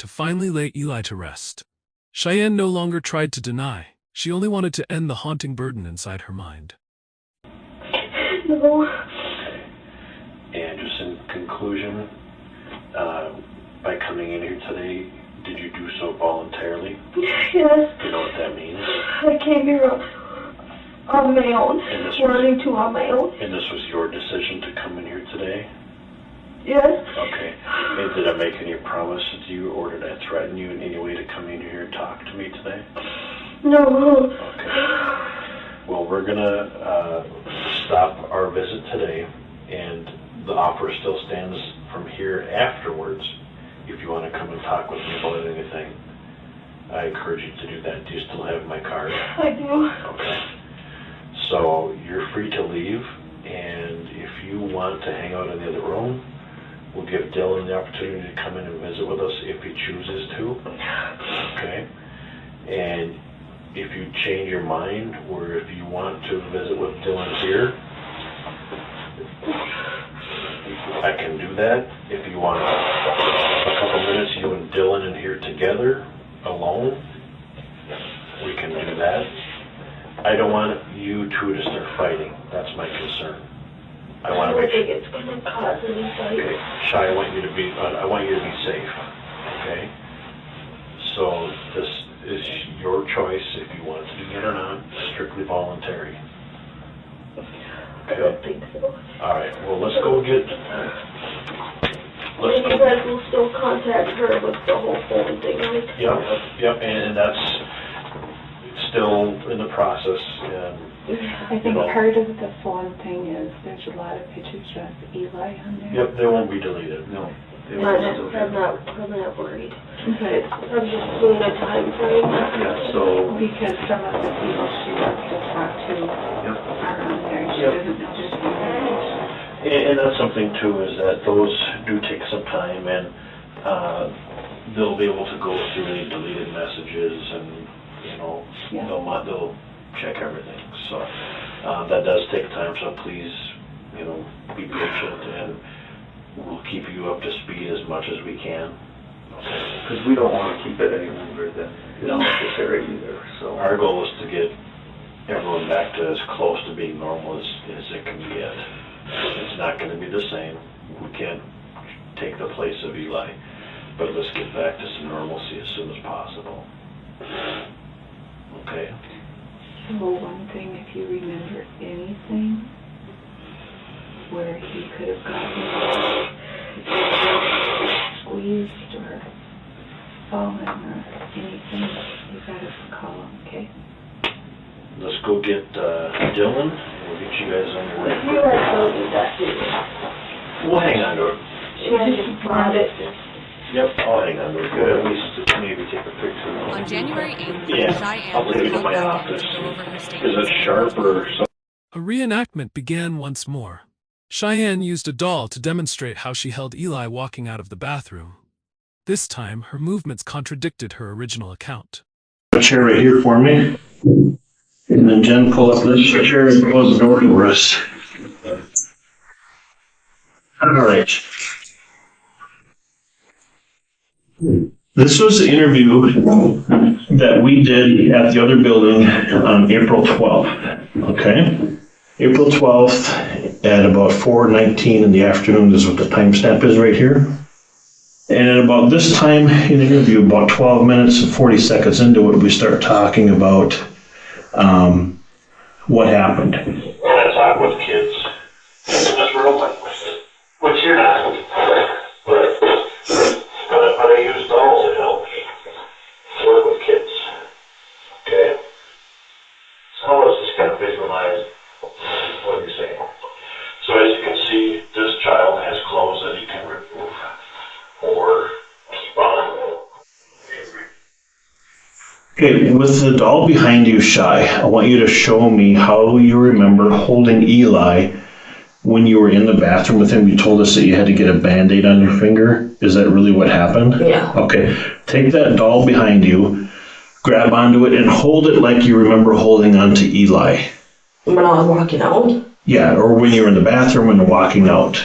to finally lay Eli to rest. Cheyenne no longer tried to deny. She only wanted to end the haunting burden inside her mind. No. And just in conclusion, by coming in here today, did you do so voluntarily? Yes. You know what that means? I came here on my own, wanting to on my own. And this was your decision to come in here today? Yes. Okay. And did I make any promise to you, or did I threaten you in any way to come in here and talk to me today? No. Okay. Well, we're gonna stop our visit today, and the offer still stands from here afterwards. If you want to come and talk with me about anything, I encourage you to do that. Do you still have my card? I do. Okay. So you're free to leave, and if you want to hang out in the other room, we'll give Dylan the opportunity to come in and visit with us if he chooses to. Okay. And if you change your mind, or if you want to visit with Dylan here, I can do that. If you want a couple minutes, you and Dylan in here together, alone, we can do that. I don't want you two to start fighting. That's my concern. I want to make sure. I don't think it's going to cause any fight. Okay, Shy, I want you to be safe. Okay. So this is your choice if you want to do it or not. Strictly voluntary. I don't think so. All right. Well, let's go get. And you guys will still contact her with the whole phone thing, right? Yep, and that's still in the process. I think part of the phone thing is there's a lot of pictures of Eli on there. Yep, they won't be deleted. No. I'm not worried. Okay. I'm just doing a time frame. Yeah, so. Because some of the people she wants to talk to are on there. She doesn't know just And that's something too, is that those do take some time, and they'll be able to go through any deleted messages, and they'll check everything. So that does take time. So please, be patient, and we'll keep you up to speed as much as we can. Because we don't want to keep it any longer than necessary either. So our goal is to get everyone back to as close to being normal as it can get. It's not going to be the same. We can't take the place of Eli, but let's get back to some normalcy as soon as possible. Okay? So one thing, if you remember anything where he could have gotten squeezed or fallen or anything, you gotta call him, okay? Let's go get Dylan, and we'll get you guys on your way. You guys will do that too. We'll hang on to it. She just brought it. Yep, I'll hang on to it. Good, at least maybe take a picture. On January 8th, Yeah, Cheyenne I'll take it to called my back in office. to go over her Is statement. it sharp or something? A reenactment began once more. Cheyenne used a doll to demonstrate how she held Eli walking out of the bathroom. This time, her movements contradicted her original account. A chair right here for me. And then Jen, pull up this chair and close the door for us. All right. This was the interview that we did at the other building on April 12th. Okay? April 12th at about 4:19 in the afternoon is what the timestamp is right here. And at about this time in the interview, about 12 minutes and 40 seconds into it, we start talking about what happened. When I talk with kids, just real quick, which you're not, but I use dolls to help work with kids. Okay? So let's just kind of visualize what you're saying. So as you can see, this child has clothes that he can remove or keep on. Okay, with the doll behind you, Shy, I want you to show me how you remember holding Eli when you were in the bathroom with him. You told us that you had to get a Band-Aid on your finger. Is that really what happened? Yeah. Okay, take that doll behind you, grab onto it, and hold it like you remember holding onto Eli. When I was walking out? Yeah, or when you were in the bathroom and walking out.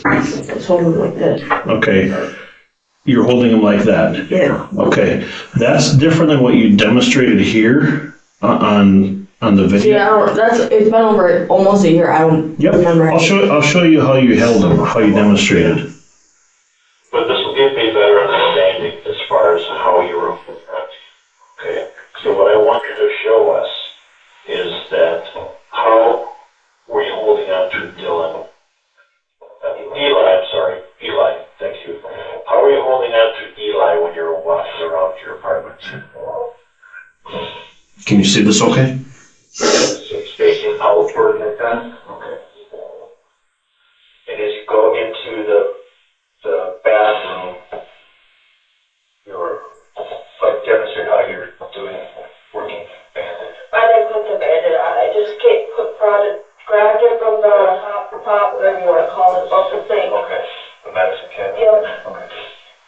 I was holding him like this. Okay. You're holding him like that? Yeah. Okay. That's different than what you demonstrated here on the video? Yeah, it's been over almost a year. I don't remember. I'll show you how you held him, how you demonstrated. But this will give me a better understanding as far as how you were moving. Okay, so what I want you to show us is that how were you holding on to Dylan? Eli, thank you. How were you holding on to Eli when you were walking around your apartment? Can you see this okay? So it's facing outward like that? Okay. And as you go into the bathroom, you're like demonstrate how you're doing working bandage. I didn't put the bandit on. I just grabbed it from the top, whatever you want to call it, off the sink. Okay. The medicine cabinet? Yep. Okay.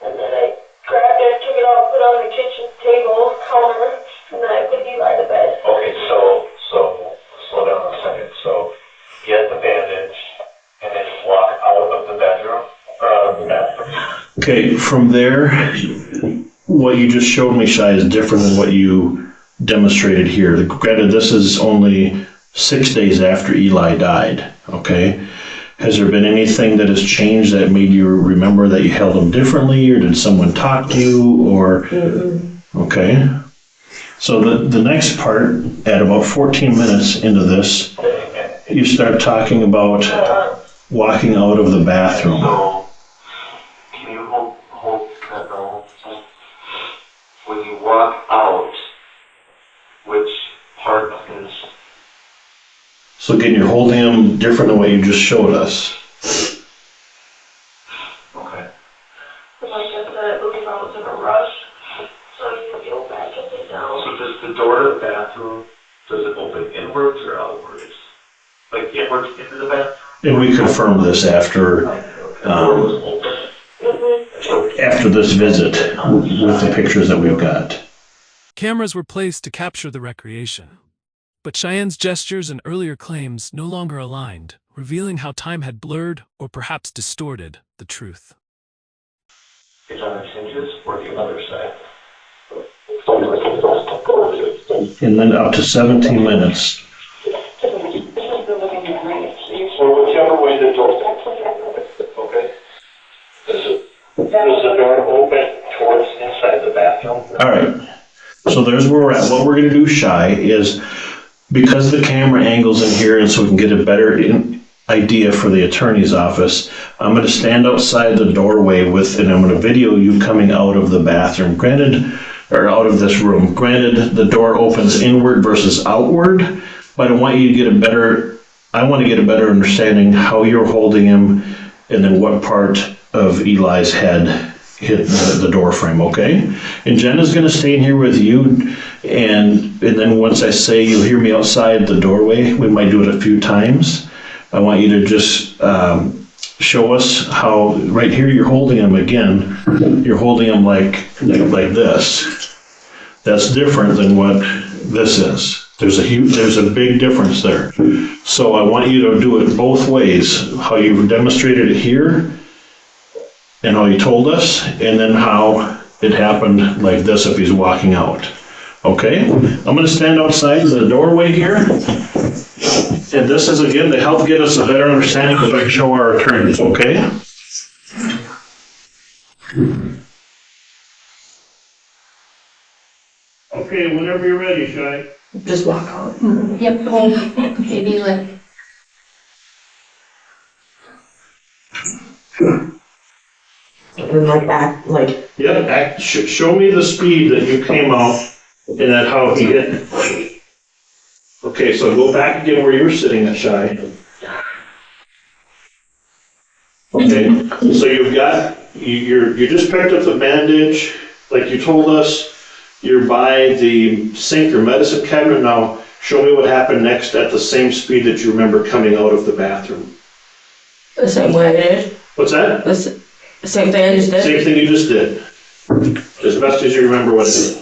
And then I grabbed it, took it off, put it on the kitchen table, counter, and then I put Eli to bed. Okay, so slow down a second. So get the bandage and then walk out of the bedroom, the bathroom. Okay, from there, what you just showed me, Shai, is different than what you demonstrated here. Granted, this is only 6 days after Eli died, okay? Has there been anything that has changed that made you remember that you held him differently, or did someone talk to you, or? Okay. So the next part, at about 14 minutes into this, you start talking about walking out of the bathroom. So, can you hold that down? When you walk out, which part is? So again, you're holding him different than what you just showed us. Okay. Like I said, I believe I was in a rush, so you go back and lay down. So does the door to the bathroom, does it open inwards or outwards? Like inwards into the bathroom? And we confirmed this after after this visit with the pictures that we've got. Cameras were placed to capture the recreation. But Cheyenne's gestures and earlier claims no longer aligned, revealing how time had blurred or perhaps distorted the truth. Is on the hinges or the other side? And then up to 17 minutes. So whichever way the door, okay? Does the door open towards inside the bathroom? All right. So there's where we're at. What we're going to do, Shai, is because the camera angle's in here and so we can get a better idea for the attorney's office, I'm going to stand outside the doorway and I'm going to video you coming out of the bathroom. Or out of this room. Granted, the door opens inward versus outward, but I want to get a better understanding how you're holding him and then what part of Eli's head hit the door frame, okay? And Jenna's going to stay in here with you, and then once I say you'll hear me outside the doorway, we might do it a few times. I want you to just show us how, right here you're holding him again, you're holding him like this. That's different than what this is. There's a big difference there. So I want you to do it both ways, how you demonstrated it here, and how you told us, and then how it happened like this if he's walking out. Okay? I'm going to stand outside the doorway here. And this is, again, to help get us a better understanding because I can show our attorneys, okay? Okay, whenever you're ready, Shai. Just walk out. Yep, home, maybe like. And like act, like. Yep, show me the speed that you came out and then how he hit. Okay, so go back again where you're sitting at, Shai. Okay, so you just picked up the bandage, like you told us. You're by the sink or medicine cabinet. Now, show me what happened next at the same speed that you remember coming out of the bathroom. The same way I did. What's that? The same thing I just did. Same thing you just did. As best as you remember what it is.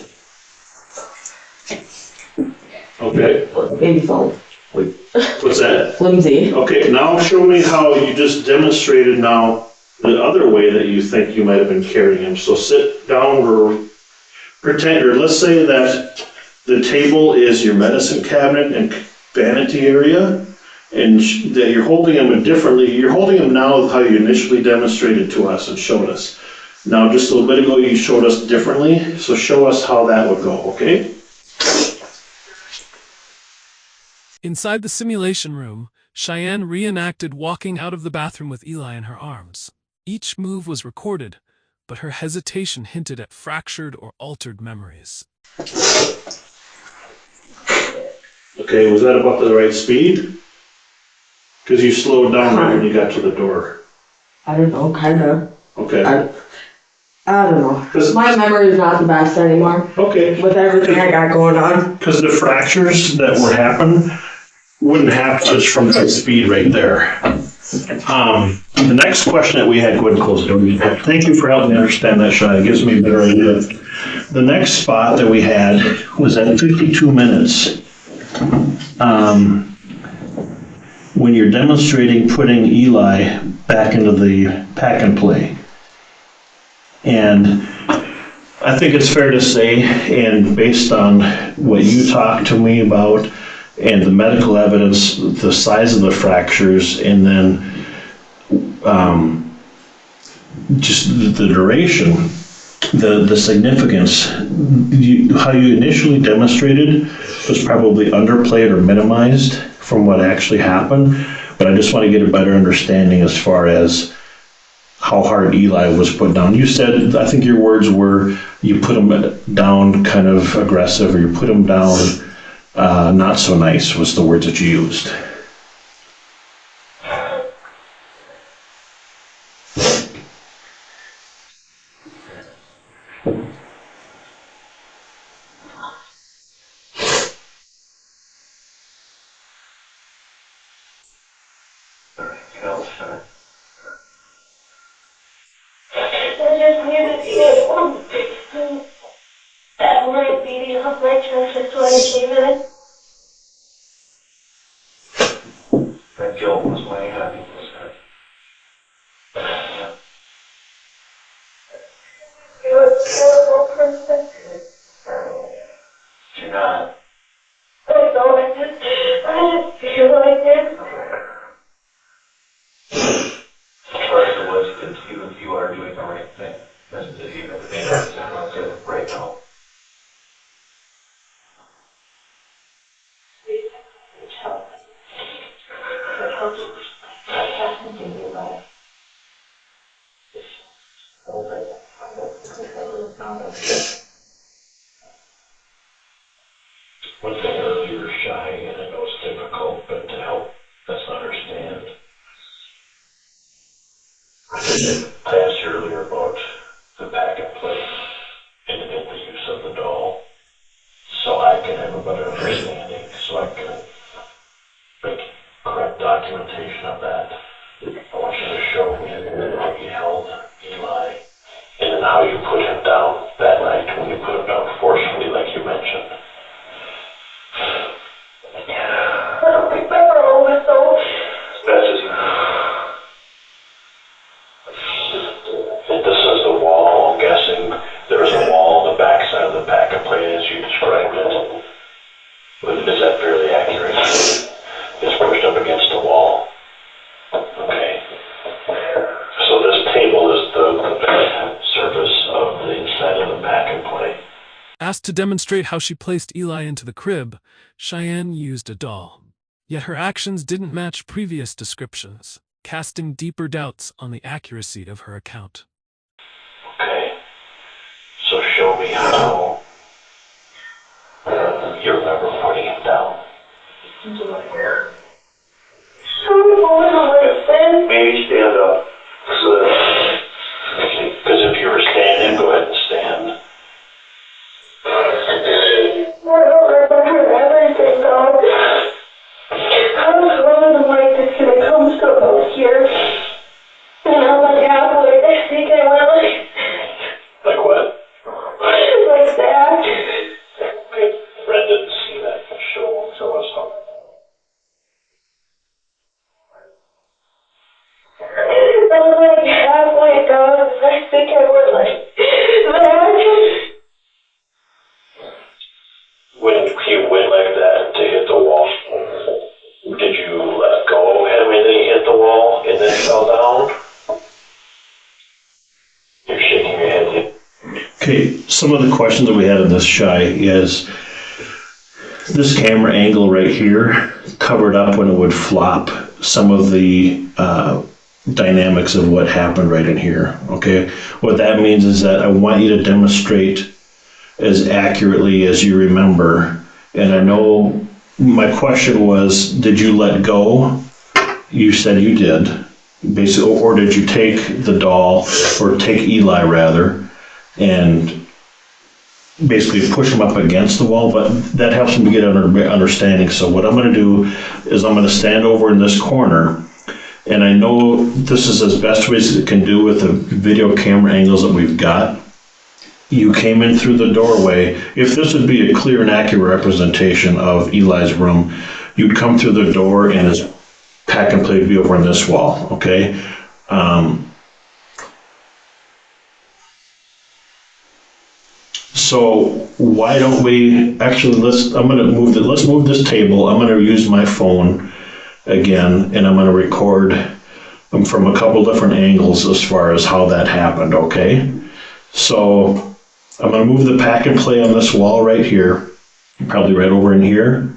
Okay. Baby phone. What's that? Flimsy. Okay, now show me how you just demonstrated now the other way that you think you might have been carrying him. So sit down or pretend, or let's say that the table is your medicine cabinet and vanity area, and that you're holding him differently. You're holding him now how you initially demonstrated to us and showed us. Now, just a little bit ago, you showed us differently, so show us how that would go, okay? Inside the simulation room, Cheyenne reenacted walking out of the bathroom with Eli in her arms. Each move was recorded, but her hesitation hinted at fractured or altered memories. Okay, was that about the right speed? Because you slowed down right when you got to the door. I don't know, kinda. Okay. I don't know. My memory is not the best anymore. Okay. With everything I got going on. Because the fractures that were happening wouldn't happen just from that speed right there. The next question that we had, go ahead and close the door. Thank you for helping me understand that, Shai. It gives me a better idea. The next spot that we had was at 52 minutes. When you're demonstrating putting Eli back into the pack and play. And I think it's fair to say, and based on what you talked to me about and the medical evidence, the size of the fractures, and then just the duration, the significance, how you initially demonstrated was probably underplayed or minimized from what actually happened, but I just want to get a better understanding as far as how hard Eli was put down. You said, I think your words were, you put him down kind of aggressive, or you put him down not so nice, was the words that you used. That guilt was my happiness. You're a terrible person. You're not. I know, I just feel like it. Part of it was that you are doing the right thing. That's even if it doesn't look good right now. One thing earlier, you were shy, and I know it's difficult, but to help us understand. I asked you earlier about the pack and play and the use of the doll, so I can have a better understanding, so I can make correct documentation of that. I want you to show me how you held Eli, and then how you put him down that night when you put him down forcefully, like you mentioned. I don't remember all this, though. That's it. And this is the wall, I'm guessing. There's a wall on the backside of the pack and play as you described it. But is that fairly accurate? It's pushed up against the wall. Okay. So this table is the surface of the inside of the pack and play. Asked to demonstrate how she placed Eli into the crib, Cheyenne used a doll. Yet her actions didn't match previous descriptions, casting deeper doubts on the accuracy of her account. Okay. So show me how you remember putting him down. Maybe stand up. Because if you were standing, go ahead and stand. I don't remember everything, though. I was running like this, and it comes to about here. And I'm like halfway, I think I went Like what? like that. Okay, Fred didn't see that. Show us how. some of the questions that we had in this, Shy, is this camera angle right here covered up when it would flop some of the dynamics of what happened right in here. Okay, what that means is that I want you to demonstrate as accurately as you remember. And I know my question was, did you let go? You said you did, basically, or did you take the doll, or take Eli rather, and basically push him up against the wall? But that helps him to get an understanding. So what I'm going to do is I'm going to stand over in this corner, and I know this is as best ways it can do with the video camera angles that we've got. You came in through the doorway. If this would be a clear and accurate representation of Eli's room, you'd come through the door and his pack and play would be over on this wall, okay? So why don't we, actually, let's move this table. I'm gonna use my phone again, and I'm gonna record from a couple different angles as far as how that happened, okay? So I'm going to move the pack and play on this wall right here, probably right over in here.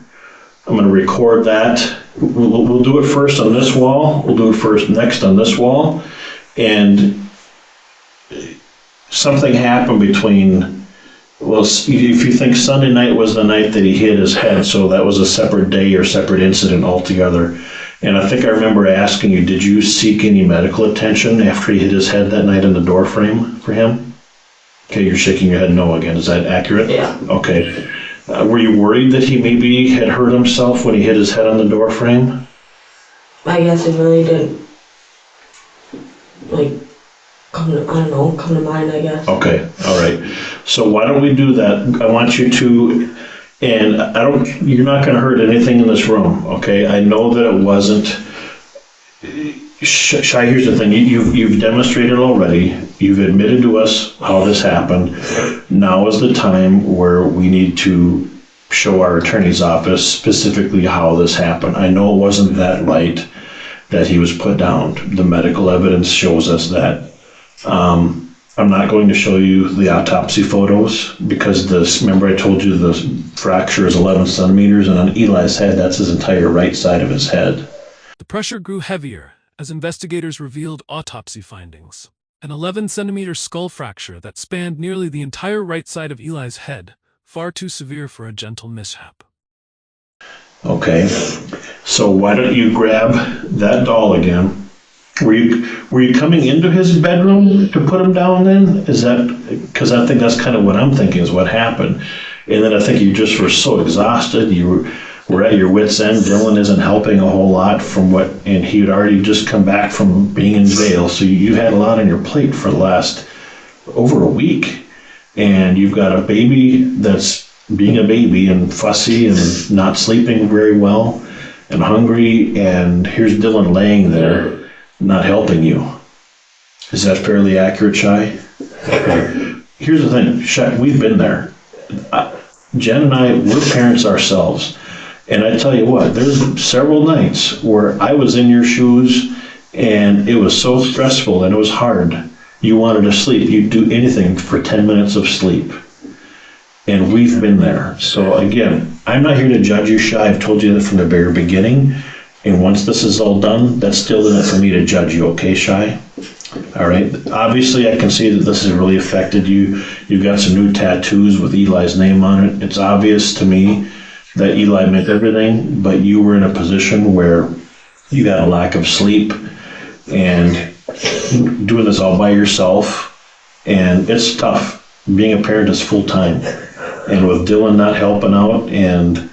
I'm going to record that. We'll do it first on this wall. We'll do it first next on this wall. And something happened between, well, if you think Sunday night was the night that he hit his head, so that was a separate day or separate incident altogether. And I think I remember asking you, did you seek any medical attention after he hit his head that night in the door frame for him? Okay, you're shaking your head no again. Is that accurate? Yeah. Okay. Were you worried that he maybe had hurt himself when he hit his head on the door frame? I guess it really didn't, come to mind, I guess. Okay, all right. So why don't we do that? I want you to, and you're not going to hurt anything in this room, okay? I know that it wasn't, Shy, here's the thing. You've demonstrated already. You've admitted to us how this happened. Now is the time where we need to show our attorney's office specifically how this happened. I know it wasn't that light that he was put down. The medical evidence shows us that. I'm not going to show you the autopsy photos because remember I told you the fracture is 11 centimeters, and on Eli's head, that's his entire right side of his head. The pressure grew heavier as investigators revealed autopsy findings. An 11-centimeter skull fracture that spanned nearly the entire right side of Eli's head, far too severe for a gentle mishap. Okay, so why don't you grab that doll again? Were you coming into his bedroom to put him down then? Is that, because I think that's kind of what I'm thinking is what happened. And then I think you just were so exhausted, you were at your wit's end. Dylan isn't helping a whole lot and he had already just come back from being in jail. So you had a lot on your plate for the last over a week. And you've got a baby that's being a baby and fussy and not sleeping very well and hungry. And here's Dylan laying there, not helping you. Is that fairly accurate, Shy? Okay. Here's the thing, Shy, we've been there. Jen and I, we're parents ourselves. And I tell you what, there's several nights where I was in your shoes and it was so stressful and it was hard. You wanted to sleep. You'd do anything for 10 minutes of sleep. And we've been there. So again, I'm not here to judge you, Shy. I've told you that from the very beginning. And once this is all done, that's still in it for me to judge you, okay, Shy? All right. Obviously, I can see that this has really affected you. You've got some new tattoos with Eli's name on it. It's obvious to me that Eli meant everything, but you were in a position where you had a lack of sleep and doing this all by yourself, and it's tough. Being a parent is full time, and with Dylan not helping out and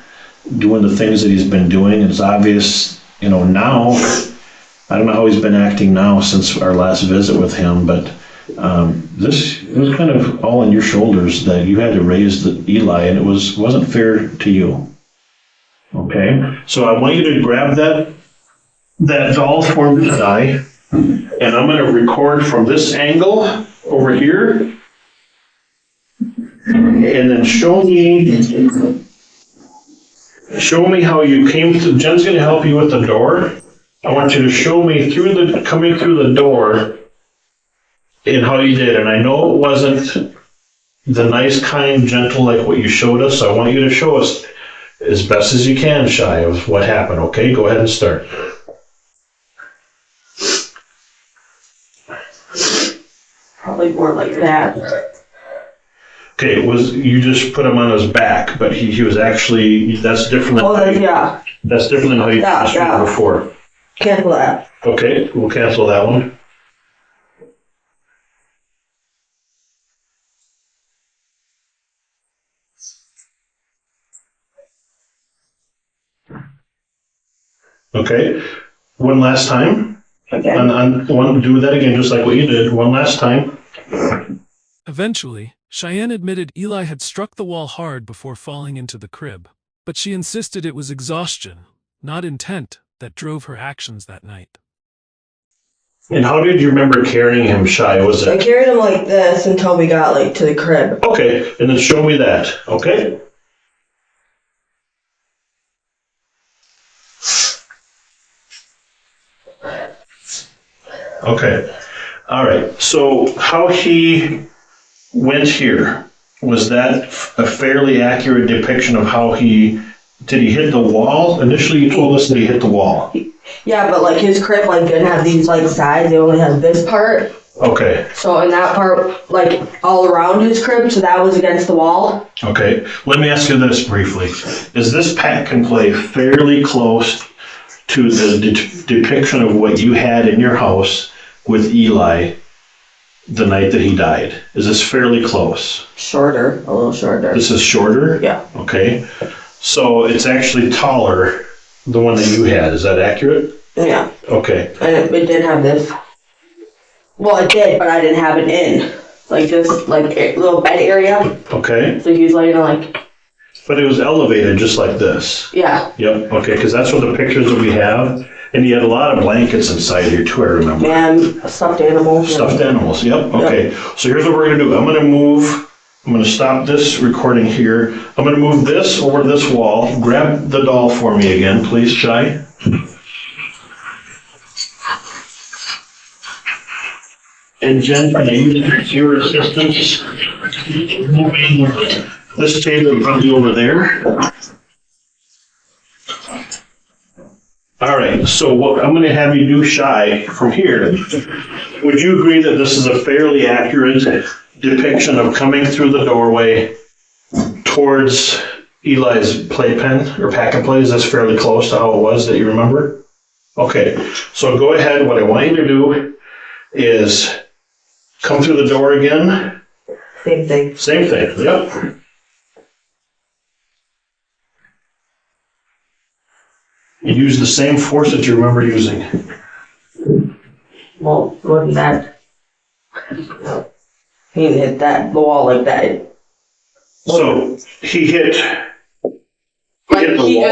doing the things that he's been doing, it's obvious, now, I don't know how he's been acting now since our last visit with him, but this was kind of all on your shoulders that you had to raise Eli, and it wasn't fair to you. Okay, so I want you to grab that doll for me, Di, and I'm going to record from this angle over here, and then show me how you came to. Jen's going to help you with the door. I want you to show me coming through the door and how you did. And I know it wasn't the nice, kind, gentle, like what you showed us. So I want you to show us as best as you can, Shy, of what happened. Okay, go ahead and start. Probably more like that. Okay, you just put him on his back, but he was actually, that's different than that's different than how you described it before. Cancel that. Okay, we'll cancel that one. Okay, one last time. Okay. Do that again, just like what you did. One last time. Eventually, Cheyenne admitted Eli had struck the wall hard before falling into the crib, but she insisted it was exhaustion, not intent, that drove her actions that night. And how did you remember carrying him, Shy? Was I it? carried him like this until we got like to the crib. Okay, and then show me that, okay? Okay, all right. So how he went here, was that a fairly accurate depiction of how did he hit the wall? Initially you told us that he hit the wall. Yeah, but like his crib like didn't have these like sides, they only had this part. Okay, So in that part, like all around his crib, so that was against the wall. okay. Let me ask you this briefly. Is this pack and play fairly close to the depiction of what you had in your house with Eli the night that he died? Is this fairly close? Shorter, a little shorter. This is shorter? Yeah. Okay. So it's actually taller, the one that you had. Is that accurate? Yeah. Okay. And it didn't have this. Well, it did, but I didn't have it in. Like this, like little bed area. Okay. So he was laying like. But it was elevated just like this. Yeah. Yep. Okay, because that's what the pictures that we have. And you had a lot of blankets inside here too, I remember. And stuffed animals. Stuffed animals, yep. Okay. So here's what we're going to do. I'm going to stop this recording here. I'm going to move this over this wall. Grab the doll for me again, please, Shy. And Jen, can I use your assistance? Moving this table probably over there. All right, so what I'm going to have you do, Shy, from here. Would you agree that this is a fairly accurate depiction of coming through the doorway towards Eli's playpen or pack and play? Is this fairly close to how it was that you remember? Okay, so go ahead. What I want you to do is come through the door again. Same thing. Same thing, yep. You use the same force that you remember using. Well, wasn't that? He didn't hit the wall like that. So he hit Like hit the he wall?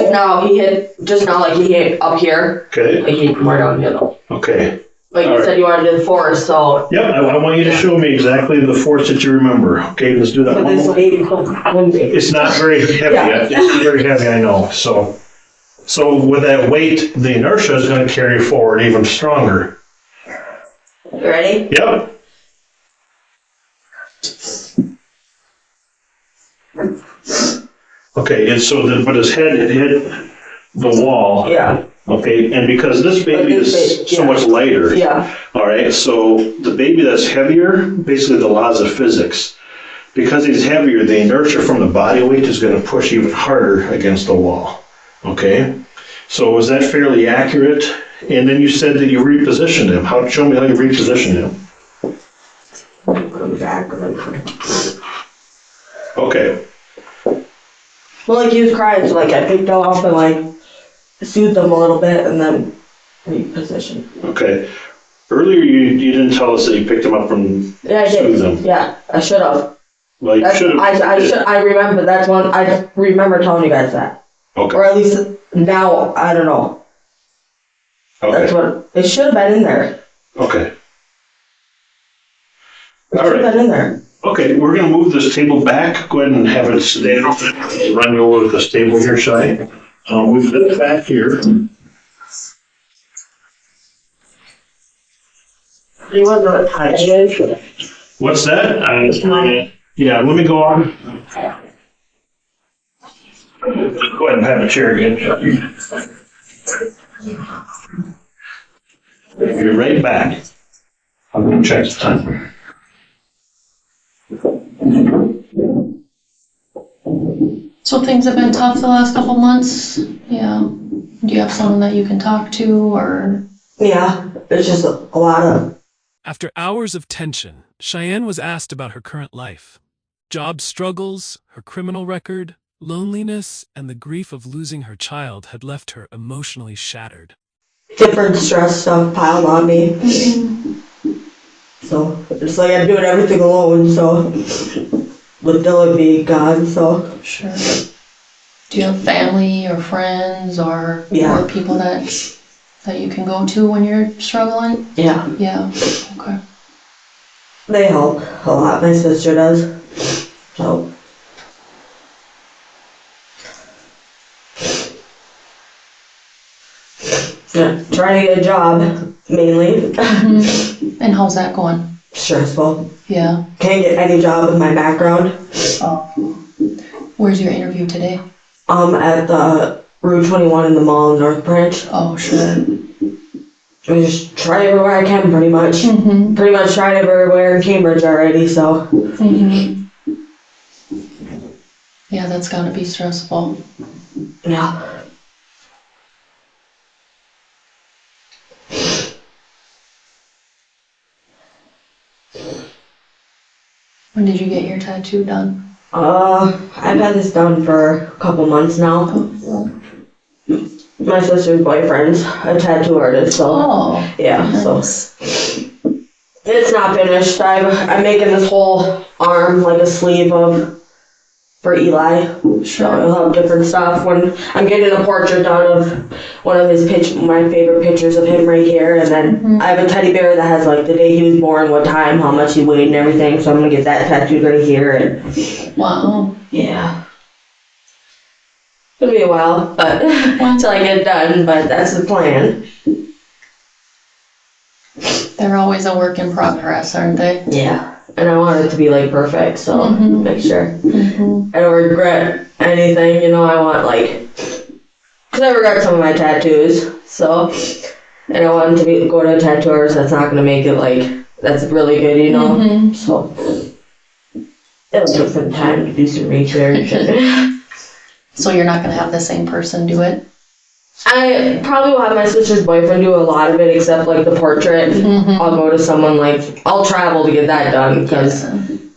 just now like he hit up here. Okay, Like he hit more down the middle. okay. Like you All said you wanted to do force, so. Yep, I want you to show me exactly the force that you remember. Okay, let's do that But one this more. baby wouldn't be. It's not very heavy Yeah. yet. It's very heavy, I know. So with that weight, the inertia is going to carry forward even stronger. You ready? Yep. Okay, and so but his head hit the wall. Yeah. Okay, and because this baby is so much lighter. Yeah. All right, so the baby that's heavier, basically the laws of physics, because he's heavier, the inertia from the body weight is going to push even harder against the wall. Okay, so was that fairly accurate? And then you said that you repositioned him. Show me how you repositioned him. Come back. Okay, Well, like he was crying, so like I picked him up and like soothed him a little bit and then repositioned. okay. Earlier you didn't tell us that you picked him up from Yeah, I soothed did. him. Yeah, I should have. Well, you should have. I remember. That's one. I remember telling you guys that, Okay. or at least now I don't know. That's Okay. what it should have been in there. Okay. It All should right. have been in there. Okay, we're gonna move this table back. Go ahead and have it stand. Run you over this table here, Shy. Move this back here. You want to know what time it is? What's that? Yeah, let me go on. Just go ahead and have a chair again. You're right back. I'm gonna check the time. So things have been tough the last couple months? Yeah. Do you have someone that you can talk to, or? Yeah, it's just a lot of. After hours of tension, Cheyenne was asked about her current life. Job struggles, her criminal record, loneliness, and the grief of losing her child had left her emotionally shattered. Different stress stuff piled on me. So it's like I'm doing everything alone, so with Dylan being gone, so. Sure. Do you have family or friends or people that you can go to when you're struggling? Yeah. Yeah. Okay. They help a lot, my sister does. So. Yeah, trying to get a job, mainly. And how's that going? Stressful. Yeah. Can't get any job with my background. Oh. Where's your interview today? At the Route 21 in the mall in North Branch. Oh, sure. I just try everywhere I can, pretty much. Pretty much tried everywhere in Cambridge already, so. Yeah, that's gotta be stressful. Yeah. When did you get your tattoo done? I've had this done for a couple months now. Oh. My sister's boyfriend's a tattoo artist, so. Oh. Yeah, Nice. so. It's not finished. I'm making this whole arm like a sleeve for Eli. Sure. So he'll have different stuff. When I'm getting a portrait done of one of my favorite pictures of him right here, and then I have a teddy bear that has like the day he was born, what time, how much he weighed, and everything. So I'm gonna get that tattooed right here. And Wow. yeah, it'll be a while, but until I get it done. But that's the plan. They're always a work in progress, aren't they? Yeah, and I want it to be like perfect, so make sure I don't regret anything. You know, I want cause I regret some of my tattoos, so, and I want to go to a tattoo artist that's not gonna make it that's really good, you know. So it'll take some time to do some research. So you're not gonna have the same person do it? I probably will have my sister's boyfriend do a lot of it, except the portrait. I'll go to someone I'll travel to get that done, because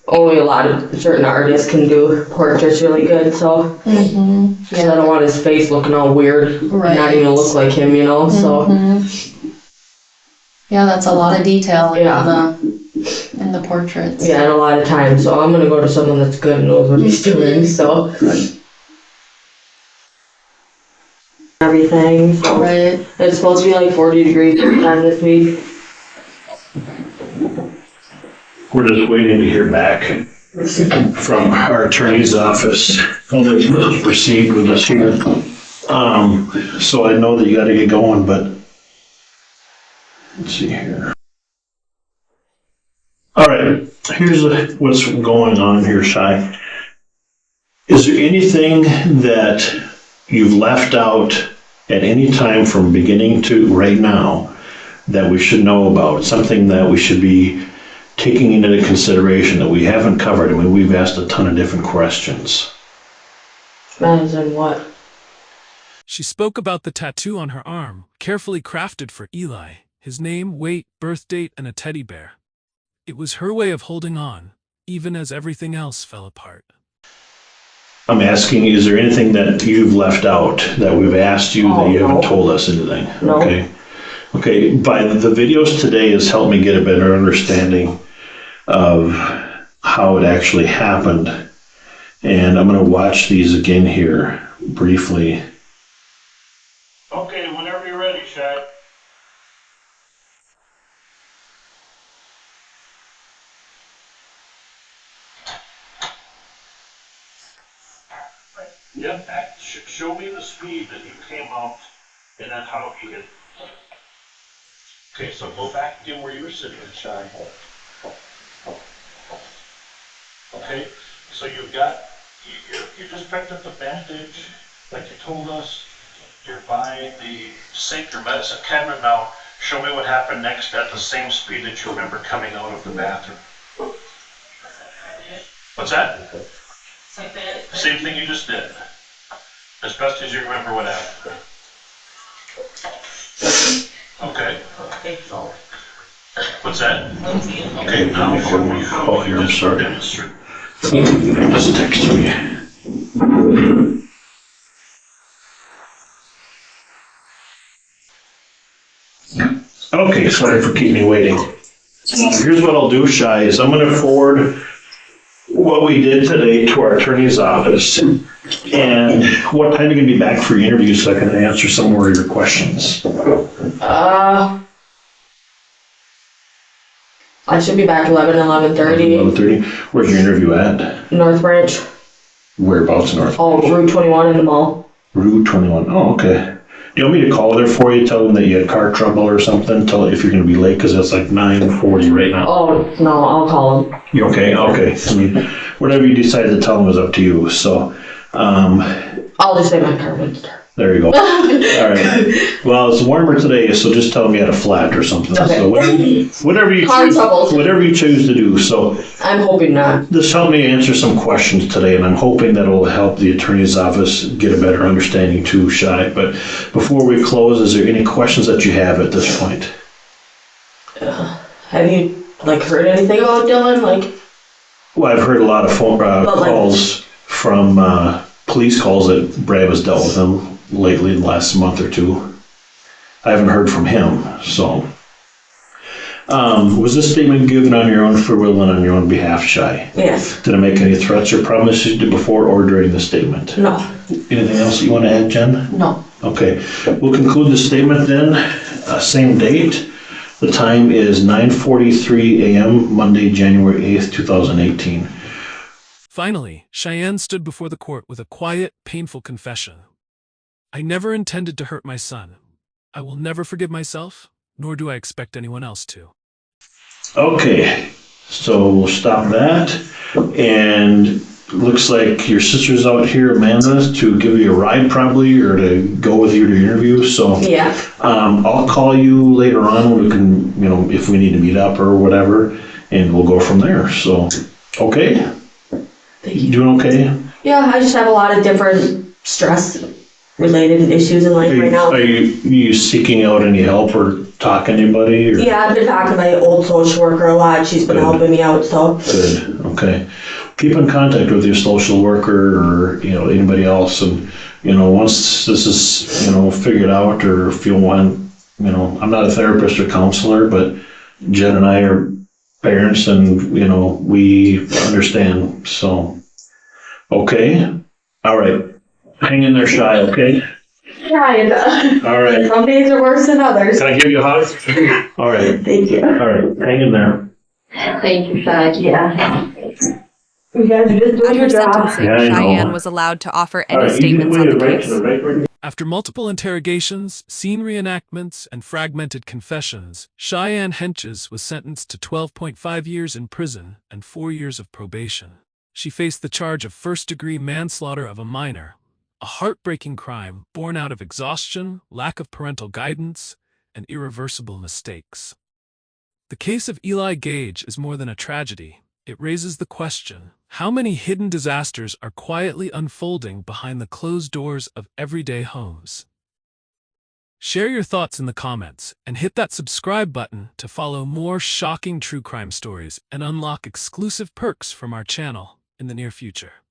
only a lot of certain artists can do portraits really good, so. Because I don't want his face looking all weird, Right. not even look like him, you know, so. Yeah, that's a lot of detail in Yeah. in the portraits. Yeah, and a lot of time, so I'm gonna go to someone that's good and knows what he's doing, so. Everything, so. Right. It's supposed to be 40 degrees sometime this week. We're just waiting to hear back from our attorney's office how they proceed with this here. So I know that you gotta get going, but let's see here. All right, here's what's going on here, Shai. Is there anything that you've left out at any time from beginning to right now that we should know about? Something that we should be taking into consideration that we haven't covered? I mean, we've asked a ton of different questions. As in what? She spoke about the tattoo on her arm, carefully crafted for Eli, his name, weight, birth date, and a teddy bear. It was her way of holding on, even as everything else fell apart. I'm asking, is there anything that you've left out that we've asked you that you haven't told us anything? No. Okay, by the videos today has helped me get a better understanding of how it actually happened. And I'm going to watch these again here briefly. Okay, whenever you're ready, Shad. Yep, show me the speed that you came out and then how you hit. Okay, so go back again where you were sitting, Shai. Okay, Okay, so you just picked up the bandage, like you told us. You're by the sink, your medicine cabinet now. Show me what happened next at the same speed that you remember coming out of the bathroom. What's that? Same thing you just did. As best as you remember what happened. Okay. What's that? Okay, now show me how you just demonstrate. Just text me. Okay, sorry for keeping you waiting. Here's what I'll do, Shai, is I'm gonna forward what we did today to our attorney's office. And what time are you gonna be back for your interview so I can answer some more of your questions? I should be back 11:30. 11:30. Where's your interview at? North Branch. Whereabouts North? Oh, Route 21 in the mall. Route 21. Oh, okay. Do you want me to call there for you, tell them that you had car trouble or something, tell if you're gonna be late, because it's like 9:40 right now. Oh, no, I'll call them. You okay? Okay. I mean, whatever you decide to tell them is up to you, so, I'll just say my car went to there you go. All right. Well, it's warmer today, so just tell them you had a flat or something. Okay. So whatever you Car choose, troubles. whatever you choose to do. So I'm hoping not. this helped me answer some questions today, and I'm hoping that it'll help the attorney's office get a better understanding too, Shai. But before we close, is there any questions that you have at this point? Have you, heard anything about Dylan? Well, I've heard a lot of phone calls from police calls that Brad has dealt with him lately, the last month or two. I haven't heard from him, so. Was this statement given on your own free will and on your own behalf, Shai? Yes. Did I make any threats or promises before or during the statement? No. Anything else you want to add, Jen? No. Okay, we'll conclude the statement then. Same date. The time is 9:43 a.m., Monday, January 8th, 2018. Finally, Cheyenne stood before the court with a quiet, painful confession. I never intended to hurt my son. I will never forgive myself, nor do I expect anyone else to. Okay, so we'll stop that. And looks like your sister's out here, Amanda, to give you a ride probably, or to go with you to your interview. So Yeah. I'll call you later on. We can, if we need to meet up or whatever, and we'll go from there. So, okay? Thank you. Doing okay? Yeah, I just have a lot of different stress-related issues in life right now. Are you seeking out any help or talking to anybody? Or? Yeah, I've been talking to my old social worker a lot. She's been helping me out, so. Good, okay. Keep in contact with your social worker or, anybody else. And, once this is, figured out, or if you want, I'm not a therapist or counselor, but Jen and I are parents and, we understand. So, okay. All right. Hang in there, Shai, okay? Yeah, All right. some days are worse than others. Can I give you a hug? All right. Thank you. All right. Hang in there. Thank you, Shai. Yeah. You guys are just doing At your her job. sentencing, Yeah, I know. Cheyenne was allowed to offer any All right, statements on the case. right. After multiple interrogations, scene reenactments, and fragmented confessions, Cheyenne Henches was sentenced to 12.5 years in prison and 4 years of probation. She faced the charge of first-degree manslaughter of a minor, a heartbreaking crime born out of exhaustion, lack of parental guidance, and irreversible mistakes. The case of Eli Gage is more than a tragedy. It raises the question, how many hidden disasters are quietly unfolding behind the closed doors of everyday homes? Share your thoughts in the comments and hit that subscribe button to follow more shocking true crime stories and unlock exclusive perks from our channel in the near future.